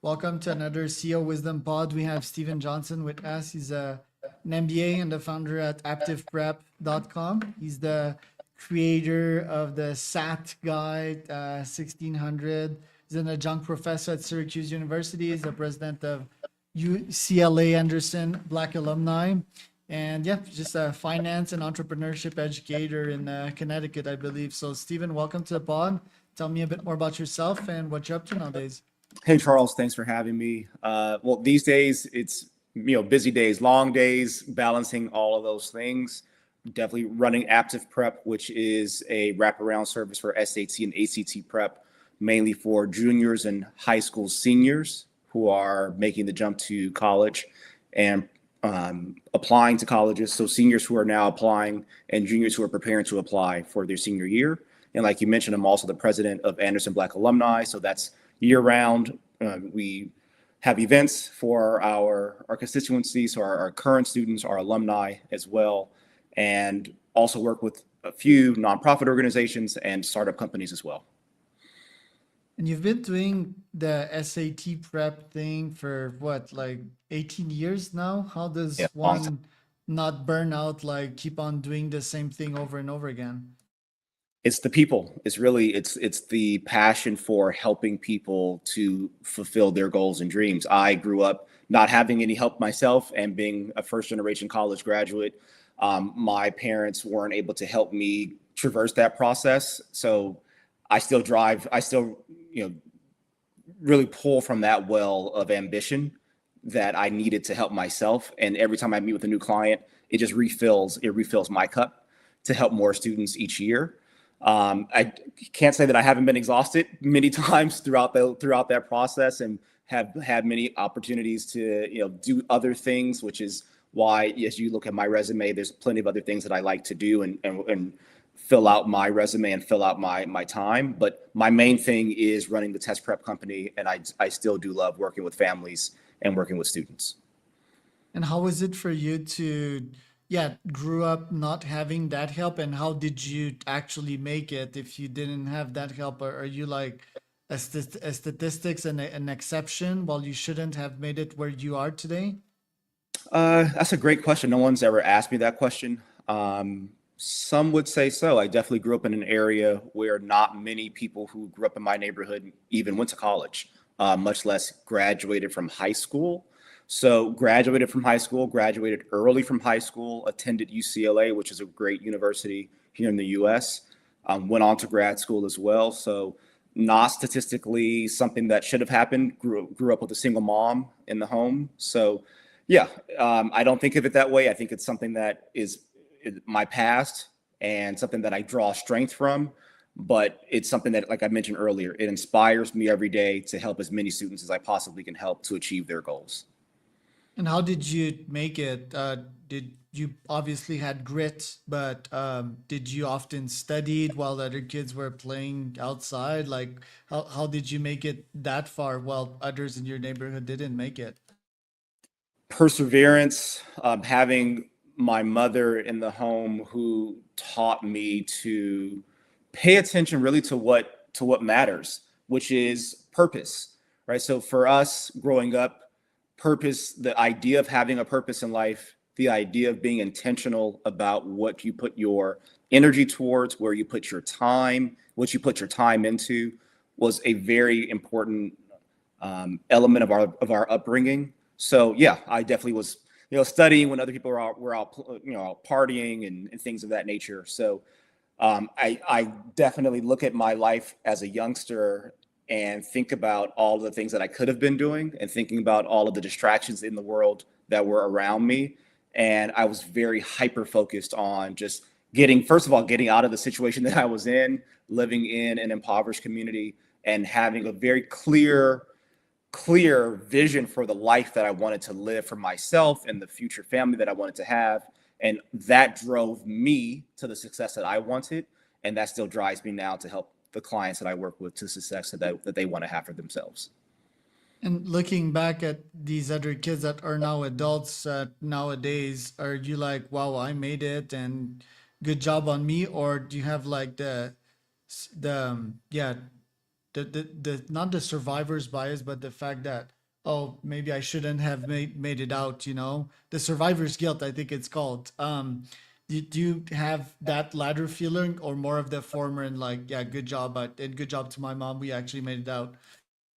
Welcome to another CEO Wisdom Pod. We have Steven Johnson with us. He's an MBA and the founder at AptivPrep.com. He's the creator of the SAT Guide 1600. He's an adjunct professor at Syracuse University. He's the president of UCLA Anderson Black Alumni. And yeah, just a finance and entrepreneurship educator in Connecticut, I believe. So, Steven, welcome to the pod. Tell me a bit more about yourself and what you're up to nowadays. Hey, Charles, thanks for having me. Well, these days it's, busy days, long days, balancing all of those things. Definitely running AptivPrep, which is a wraparound service for SAT and ACT prep, mainly for juniors and high school seniors who are making the jump to college and applying to colleges. So seniors who are now applying and juniors who are preparing to apply for their senior year. And like you mentioned, I'm also the president of Anderson Black Alumni. So that's year round. We have events for our constituency, so our current students, our alumni as well, and also work with a few nonprofit organizations and startup companies as well. And you've been doing the SAT prep thing for what, like 18 years now? How Yeah, does long time. one not burn out, like keep on doing the same thing over and over again? It's the people. It's the passion for helping people to fulfill their goals and dreams. I grew up not having any help myself and being a first generation college graduate. My parents weren't able to help me traverse that process. So I still drive, I still, really pull from that well of ambition that I needed to help myself. And every time I meet with a new client, it refills my cup to help more students each year. I can't say that I haven't been exhausted many times throughout that process, and have had many opportunities to do other things, which is why, as you look at my resume, there's plenty of other things that I like to do and fill out my resume and fill out my time. But my main thing is running the test prep company, and I still do love working with families and working with students. And how was it for you to, yeah, grew up not having that help? And how did you actually make it if you didn't have that help? Or are you like a statistics and an exception while you shouldn't have made it where you are today? That's a great question. No one's ever asked me that question. Some would say so. I definitely grew up in an area where not many people who grew up in my neighborhood even went to college, much less graduated from high school. So graduated from high school, graduated early from high school, attended UCLA, which is a great university here in the US. Went on to grad school as well. So not statistically something that should have happened. Grew up with a single mom in the home. So yeah, I don't think of it that way. I think it's something that is my past and something that I draw strength from. But it's something that, like I mentioned earlier, it inspires me every day to help as many students as I possibly can help to achieve their goals. And how did you make it? Did you obviously had grit, but did you often studied while other kids were playing outside? Like, how did you make it that far while others in your neighborhood didn't make it? Perseverance, having my mother in the home who taught me to pay attention really to what matters, which is purpose, right? So for us growing up, purpose, the idea of having a purpose in life, the idea of being intentional about what you put your energy towards, where you put your time, what you put your time into, was a very important element of our upbringing. So yeah, I definitely was studying when other people were out partying and things of that nature. So I definitely look at my life as a youngster and think about all the things that I could have been doing, and thinking about all of the distractions in the world that were around me. And I was very hyper focused on just first of all, getting out of the situation that I was in, living in an impoverished community, and having a very clear vision for the life that I wanted to live for myself and the future family that I wanted to have. And that drove me to the success that I wanted. And that still drives me now to help the clients that I work with to success that they want to have for themselves. And looking back at these other kids that are now adults nowadays, are you like, wow, I made it and good job on me? Or do you have like yeah, the not the survivor's bias, but the fact that, oh, maybe I shouldn't have made it out, you know, the survivor's guilt, I think it's called. Do you have that latter feeling, or more of the former, and like, yeah, good job, and good job to my mom, we actually made it out?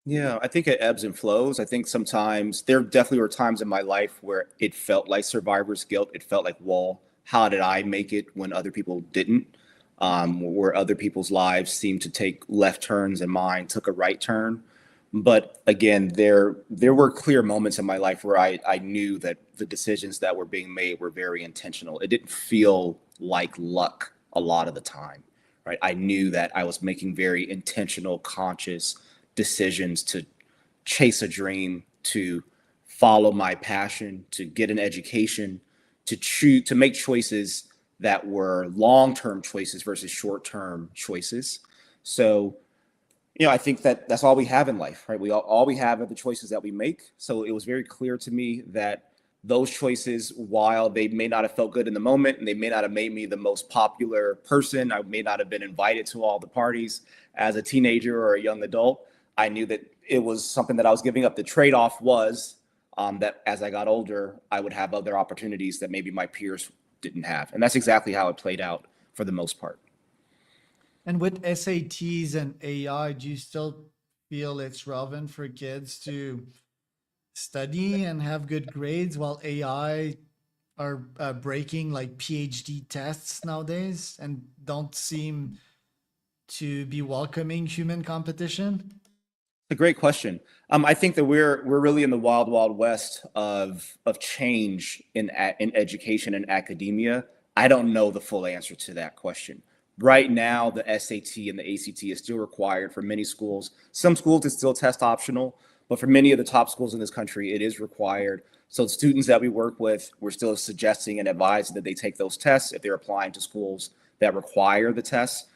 Yeah, I think it ebbs and flows. I think sometimes there definitely were times in my life where it felt like survivor's guilt. It felt like, well, how did I make it when other people didn't? Where other people's lives seemed to take left turns and mine took a right turn. But again, there were clear moments in my life where I knew that the decisions that were being made were very intentional. It didn't feel like luck a lot of the time, right? I knew that I was making very intentional, conscious decisions to chase a dream, to follow my passion, to get an education, to choose to make choices that were long-term choices versus short-term choices. So, I think that that's all we have in life, right? All we have are the choices that we make. So it was very clear to me that those choices, while they may not have felt good in the moment and they may not have made me the most popular person, I may not have been invited to all the parties as a teenager or a young adult, I knew that it was something that I was giving up. The trade-off was that as I got older, I would have other opportunities that maybe my peers didn't have. And that's exactly how it played out for the most part. And with SATs and AI, do you still feel it's relevant for kids to study and have good grades while AI are breaking like PhD tests nowadays and don't seem to be welcoming human competition? A great question. I think that we're really in the wild, wild west of change in education and academia. I don't know the full answer to that question. Right now, the SAT and the ACT is still required for many schools. Some schools it's still test optional, but for many of the top schools in this country, it is required. So students that we work with, we're still suggesting and advising that they take those tests if they're applying to schools that require the tests.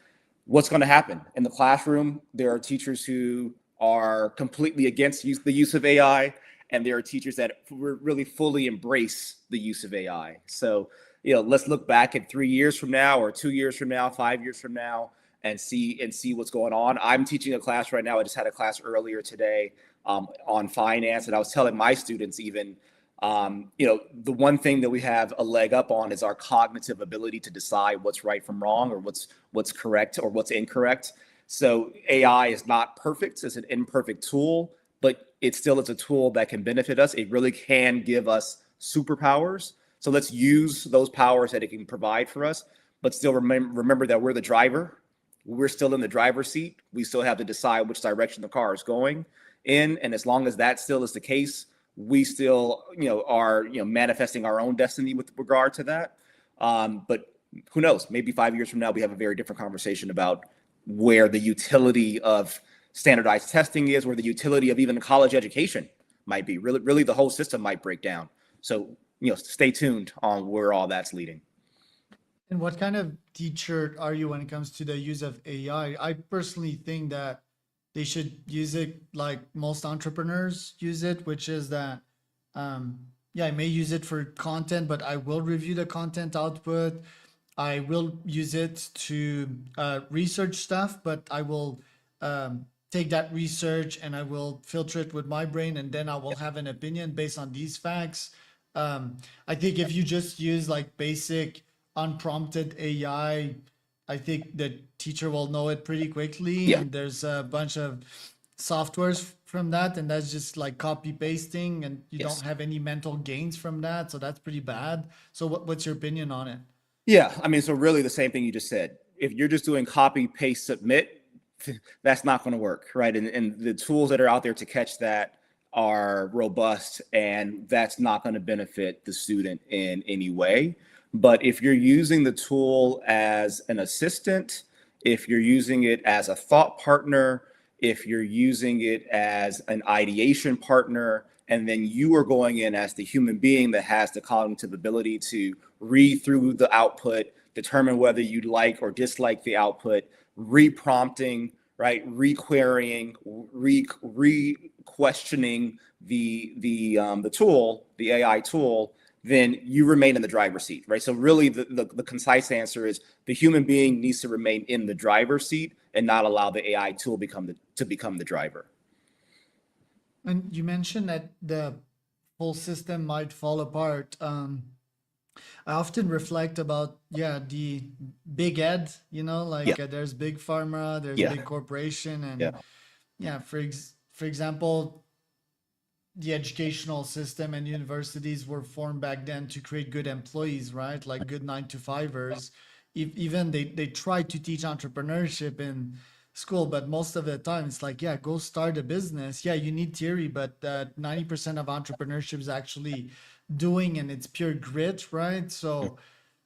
What's going to happen in the classroom? There are teachers who are completely against the use of AI, and there are teachers that really fully embrace the use of AI. So, let's look back at 3 years from now, or 2 years from now, 5 years from now, and see what's going on. I'm teaching a class right now. I just had a class earlier today on finance, and I was telling my students even, the one thing that we have a leg up on is our cognitive ability to decide what's right from wrong, or what's correct or what's incorrect. So AI is not perfect. It's an imperfect tool, but it still is a tool that can benefit us. It really can give us superpowers. So let's use those powers that it can provide for us, but still remember that we're the driver. We're still in the driver's seat. We still have to decide which direction the car is going in. And as long as that still is the case, we still, are, manifesting our own destiny with regard to that. But who knows? Maybe 5 years from now, we have a very different conversation about where the utility of standardized testing is, where the utility of even college education might be. Really, the whole system might break down. So, stay tuned on where all that's leading. And what kind of teacher are you when it comes to the use of AI? I personally think that they should use it like most entrepreneurs use it, which is that, yeah, I may use it for content, but I will review the content output. I will use it to research stuff, but I will take that research and I will filter it with my brain, and then I will have an opinion based on these facts. I think if you just use like basic unprompted I think the teacher will know it pretty quickly. Yeah. And there's a bunch of softwares from that, and that's just like copy pasting, and you don't Yes. have any mental gains from that. So that's pretty bad. So what's your opinion on it? Yeah. I mean, so really the same thing you just said. If you're just doing copy, paste, submit, that's not going to work, right? And the tools that are out there to catch that are robust, and that's not going to benefit the student in any way. But if you're using the tool as an assistant, if you're using it as a thought partner, if you're using it as an ideation partner, and then you are going in as the human being that has the cognitive ability to read through the output, determine whether you like or dislike the output, reprompting, right, re-querying, re-questioning the tool, the AI tool, then you remain in the driver's seat, right? So really the concise answer is the human being needs to remain in the driver's seat, and not allow the AI tool to become the driver. And you mentioned that the whole system might fall apart. I often reflect about, yeah, the big ed, Yeah, there's big pharma, there's yeah, big corporation, and yeah. yeah, for example, the educational system and universities were formed back then to create good employees, right? Like good 9 to 5ers. Even they try to teach entrepreneurship in school, but most of the time it's like, yeah, go start a business. Yeah, you need theory, but 90% of entrepreneurship is actually doing, and it's pure grit, right? So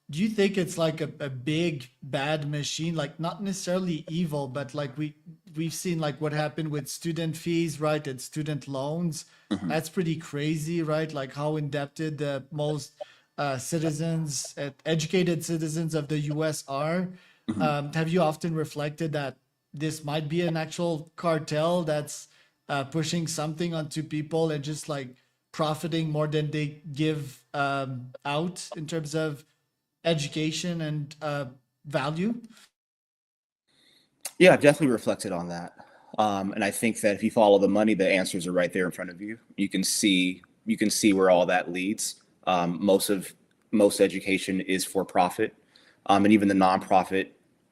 do you think it's like a big bad machine, like not necessarily evil, but like we've seen like what happened with student fees, right, and student loans? Mhm. That's pretty crazy, right? Like how indebted the most citizens, educated citizens of the US are. Mhm. Have you often reflected that this might be an actual cartel that's pushing something onto people and just like profiting more than they give out in terms of education and value? Yeah, I've definitely reflected on that. And I think that if you follow the money, the answers are right there in front of you. You can see where all that leads. Most education is for profit, and even the nonprofit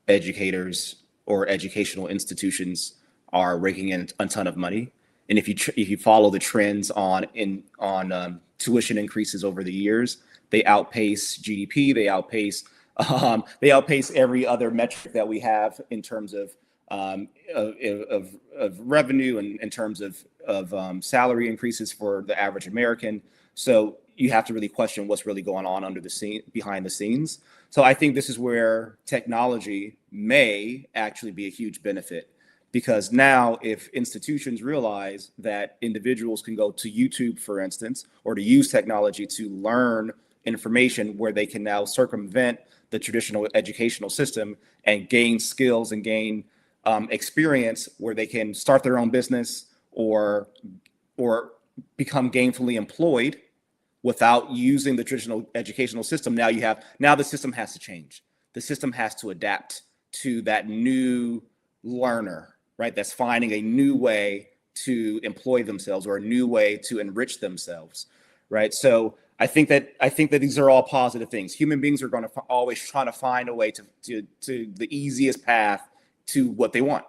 educators or educational institutions are raking in a ton of money. And if you follow the trends on tuition increases over the years, they outpace GDP. They outpace every other metric that we have in terms of revenue and in terms of salary increases for the average American. So you have to really question what's really going on behind the scenes. So I think this is where technology may actually be a huge benefit, because now if institutions realize that individuals can go to YouTube, for instance, or to use technology to learn information where they can now circumvent the traditional educational system and gain skills and gain experience where they can start their own business or become gainfully employed without using the traditional educational system. Now the system has to change. The system has to adapt to that new learner, right? That's finding a new way to employ themselves or a new way to enrich themselves, right? So I think that these are all positive things. Human beings are going to always trying to find a way to the easiest path to what they want,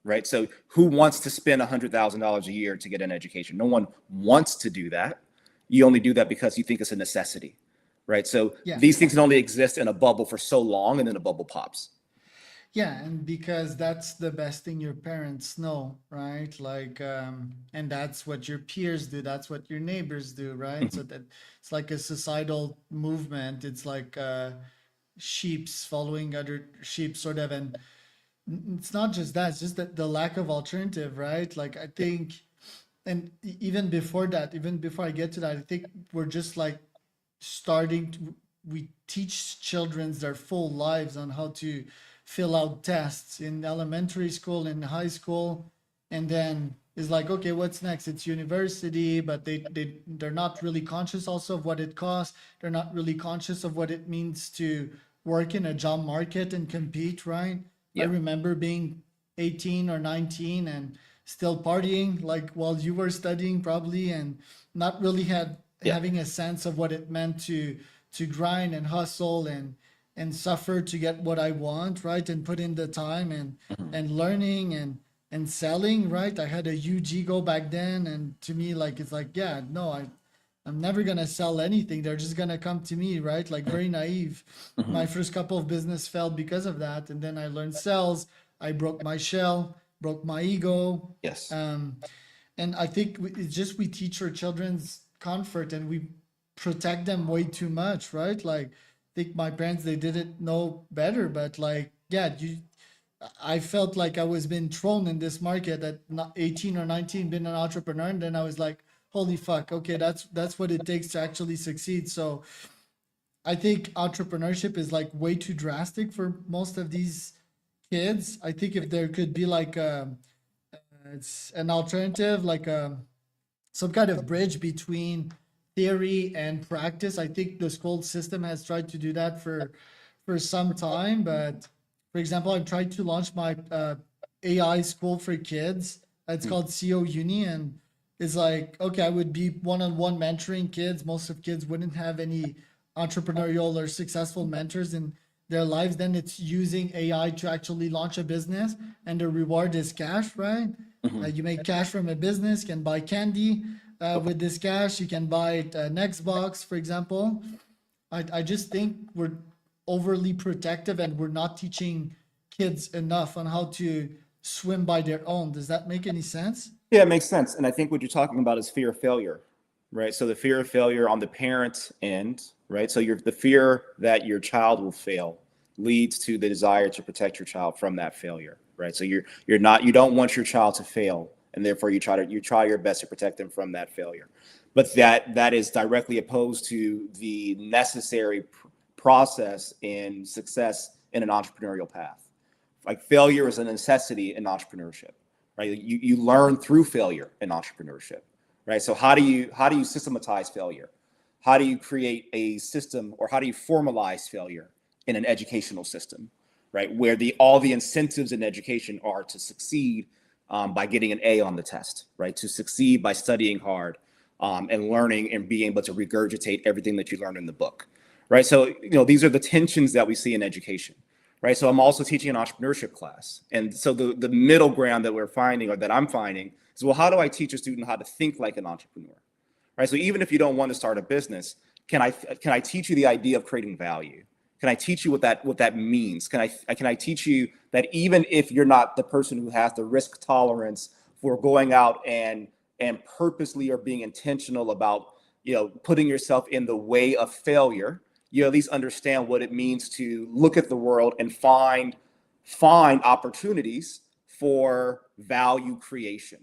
right? So who wants to spend $100,000 a year to get an education? No one wants to do that. You only do that because you think it's a necessity, right? So Yeah. these things can only exist in a bubble for so long, and then the bubble pops. Yeah, and because that's the best thing your parents know, right? Like, and that's what your peers do, that's what your neighbors do, right? So Mhm. that it's like a societal movement. It's like sheep's following other sheep, sort of, and it's not just that; it's just that the lack of alternative, right? Like, I think, and even before that, even before I get to that, I think we're just like starting to, we teach children their full lives on how to fill out tests in elementary school, in high school, and then it's like, okay, what's next? It's university, but they're not really conscious also of what it costs. They're not really conscious of what it means to work in a job market and compete, right? I Yeah. remember being 18 or 19 and still partying like while you were studying probably, and not really Yeah. having a sense of what it meant to grind and hustle and suffer to get what I want, right? And put in the time Mhm. and learning and selling, right? I had a huge ego back then, and to me, like, it's like, yeah, no, I'm never gonna sell anything. They're just gonna come to me, right? Like, very naive. My Mhm. first couple of business failed because of that, and then I learned sales. I broke my shell, broke my ego. Yes. Um, and I think it's just we teach our children's comfort and we protect them way too much, right? Like, I think my parents, they didn't know better, but like, yeah, I felt like I was being thrown in this market at 18 or 19, being an entrepreneur, and then I was like, holy fuck, okay, that's what it takes to actually succeed. So I think entrepreneurship is like way too drastic for most of these kids. I think if there could be like it's an alternative, like some kind of bridge between theory and practice. I think the school system has tried to do that for some time, but For example, I'm trying to launch my AI school for kids. It's called CO Uni, and it's like, okay, I would be one-on-one mentoring kids. Most of kids wouldn't have any entrepreneurial or successful mentors in their lives. Then it's using AI to actually launch a business, and the reward is cash, right? Mhm. You make cash from a business, can buy candy with this cash. You can buy an Xbox, for example. I just think we're overly protective and we're not teaching kids enough on how to swim by their own. Does that make any sense? Yeah, it makes sense. And I think what you're talking about is fear of failure, right? So the fear of failure on the parent end, right? So the fear that your child will fail leads to the desire to protect your child from that failure, right? So you don't want your child to fail, and therefore you try your best to protect them from that failure. But that is directly opposed to the necessary process in success in an entrepreneurial path. Like failure is a necessity in entrepreneurship, right? You learn through failure in entrepreneurship, right? So how do you systematize failure? How do you create a system, or how do you formalize failure in an educational system, right? Where all the incentives in education are to succeed by getting an A on the test, right? To succeed by studying hard and learning and being able to regurgitate everything that you learned in the book, right? So these are the tensions that we see in education, right? So I'm also teaching an entrepreneurship class, and so the middle ground that we're finding, or that I'm finding, is, well, how do I teach a student how to think like an entrepreneur, right? So even if you don't want to start a business, can I teach you the idea of creating value? Can I teach you what that means? Can I teach you that even if you're not the person who has the risk tolerance for going out and purposely or being intentional about putting yourself in the way of failure, you at least understand what it means to look at the world and find opportunities for value creation.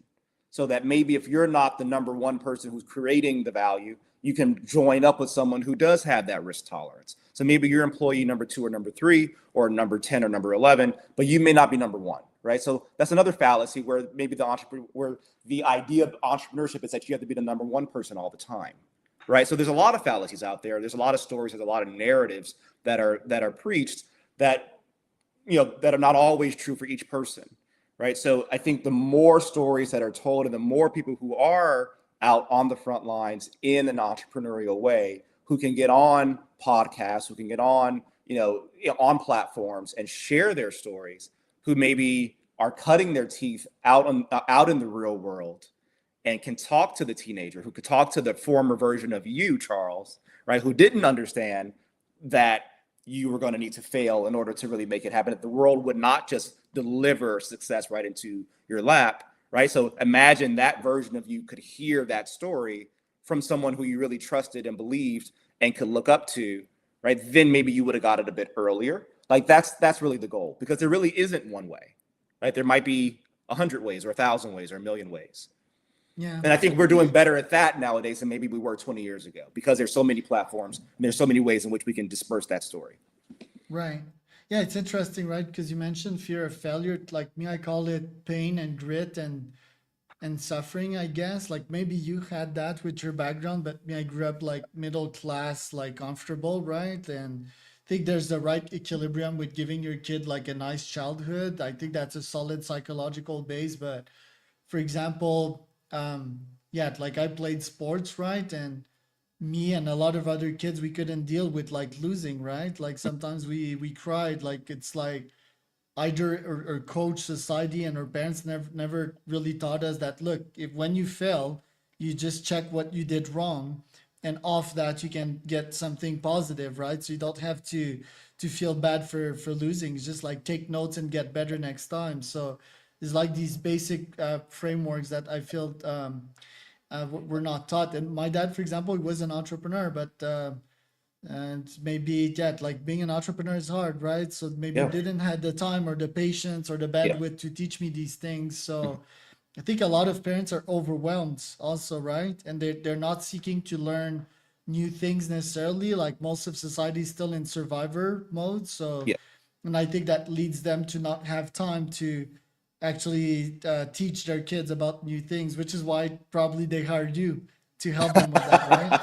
So that maybe if you're not the number one person who's creating the value, you can join up with someone who does have that risk tolerance. So maybe you're employee number 2 or number 3 or number 10 or number 11, but you may not be number 1, right? So that's another fallacy where maybe where the idea of entrepreneurship is that you have to be the number 1 person all the time, right? So there's a lot of fallacies out there. There's a lot of stories. There's a lot of narratives that are preached that that are not always true for each person, right? So I think the more stories that are told and the more people who are out on the front lines in an entrepreneurial way, who can get on podcasts, who can get on on platforms and share their stories, who maybe are cutting their teeth out in the real world, and can talk to the teenager, who could talk to the former version of you, Charles, right? Who didn't understand that you were going to need to fail in order to really make it happen. That the world would not just deliver success right into your lap, right? So imagine that version of you could hear that story from someone who you really trusted and believed and could look up to, right? Then maybe you would have got it a bit earlier. Like that's really the goal, because there really isn't one way, right? There might be 100 ways or 1,000 ways or 1,000,000 ways. Yeah. And I think we're doing better at that nowadays than maybe we were 20 years ago, because there's so many platforms and there's so many ways in which we can disperse that story. Right. Yeah, it's interesting, right? Because you mentioned fear of failure. Like me, I call it pain and grit and suffering, I guess. Like maybe you had that with your background, but me, I grew up like middle class, like comfortable, right? And I think there's the right equilibrium with giving your kid like a nice childhood. I think that's a solid psychological base. But for example, yeah, like I played sports, right? And me and a lot of other kids, we couldn't deal with like losing, right? Like sometimes we cried, like it's like either or coach society and our parents never really taught us that, look, if when you fail, you just check what you did wrong, and off that you can get something positive, right? So you don't have to feel bad for losing. It's just like take notes and get better next time. So it's like these basic frameworks that I feel we're not taught. And my dad, for example, he was an entrepreneur, but and maybe yeah, like being an entrepreneur is hard, right? So maybe Yeah. didn't have the time or the patience or the Yeah. bandwidth to teach me these things. So I think a lot of parents are overwhelmed also, right? And they're not seeking to learn new things necessarily. Like most of society is still in survivor mode. So, Yeah. and I think that leads them to not have time to actually teach their kids about new things, which is why probably they hired you to help them with that, right?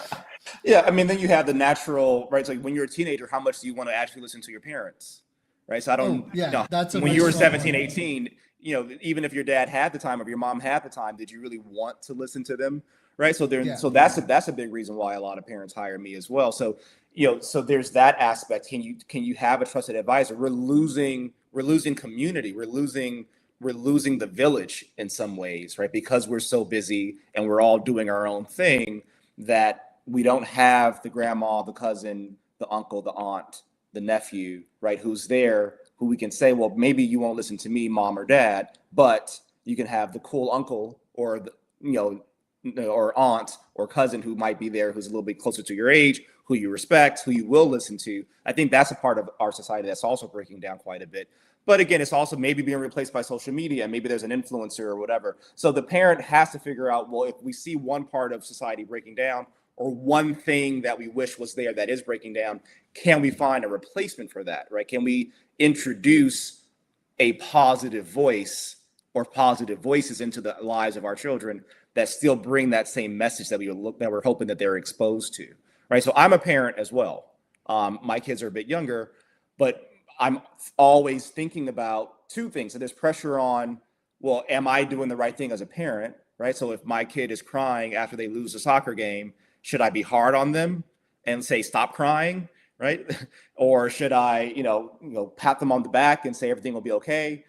Yeah, I mean, then you have the natural, right? So when you're a teenager, how much do you want to actually listen to your parents, right? So I don't, Oh, yeah, that's a when very you were strong 17, point. 18, even if your dad had the time or your mom had the time, did you really want to listen to them? Right. So Yeah. that's a big reason why a lot of parents hire me as well. So, so there's that aspect. Can you have a trusted advisor? We're losing community. We're losing the village in some ways, right? Because we're so busy and we're all doing our own thing, that we don't have the grandma, the cousin, the uncle, the aunt, the nephew, right? Who's there, who we can say, well, maybe you won't listen to me, mom or dad, but you can have the cool uncle or or aunt or cousin who might be there, who's a little bit closer to your age, who you respect, who you will listen to. I think that's a part of our society that's also breaking down quite a bit. But again, it's also maybe being replaced by social media. Maybe there's an influencer or whatever. So the parent has to figure out, well, if we see one part of society breaking down, or one thing that we wish was there that is breaking down, can we find a replacement for that, right? Can we introduce a positive voice or positive voices into the lives of our children that still bring that same message that we're hoping that they're exposed to, right? So I'm a parent as well. My kids are a bit younger, but I'm always thinking about two things. So there's pressure on, well, am I doing the right thing as a parent, right? So if my kid is crying after they lose a soccer game, should I be hard on them and say, stop crying, right? Or should I, pat them on the back and say everything will be okay?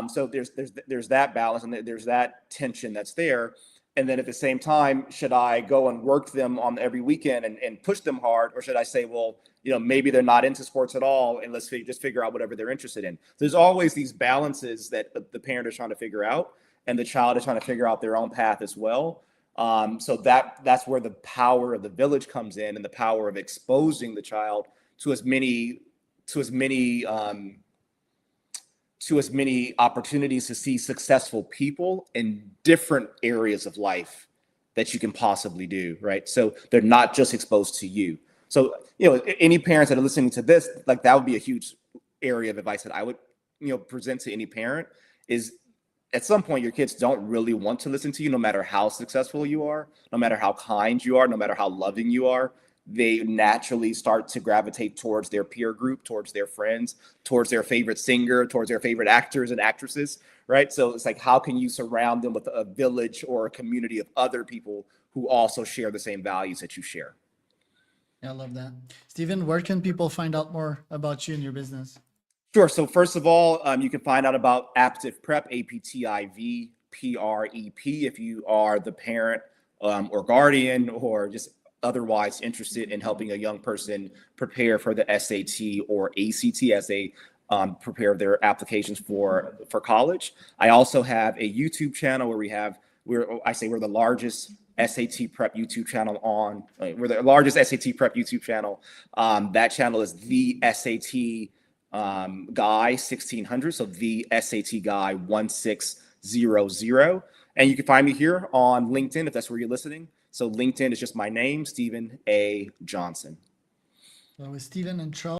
So there's that balance, and there's that tension that's there. And then at the same time, should I go and work them on every weekend and push them hard, or should I say, well, maybe they're not into sports at all, and let's just figure out whatever they're interested in. There's always these balances that the parent is trying to figure out, and the child is trying to figure out their own path as well. So that's where the power of the village comes in, and the power of exposing the child to as many opportunities to see successful people in different areas of life that you can possibly do, right? So they're not just exposed to you. So, any parents that are listening to this, like, that would be a huge area of advice that I would, present to any parent is, at some point, your kids don't really want to listen to you, no matter how successful you are, no matter how kind you are, no matter how loving you are. They naturally start to gravitate towards their peer group, towards their friends, towards their favorite singer, towards their favorite actors and actresses, right? So it's like, how can you surround them with a village or a community of other people who also share the same values that you share? Yeah, I love that. Steven, where can people find out more about you and your business? Sure. So first of all, you can find out about AptivPrep, AptivPrep, if you are the parent or guardian, or just otherwise interested in helping a young person prepare for the SAT or ACT as they prepare their applications for college. I also have a YouTube channel where we're the largest SAT prep YouTube channel we're the largest SAT prep YouTube channel. That channel is the SAT guy 1600. So the SAT guy 1600. And you can find me here on LinkedIn if that's where you're listening. So LinkedIn is just my name, Stephen A. Johnson. So with Steven and Charles.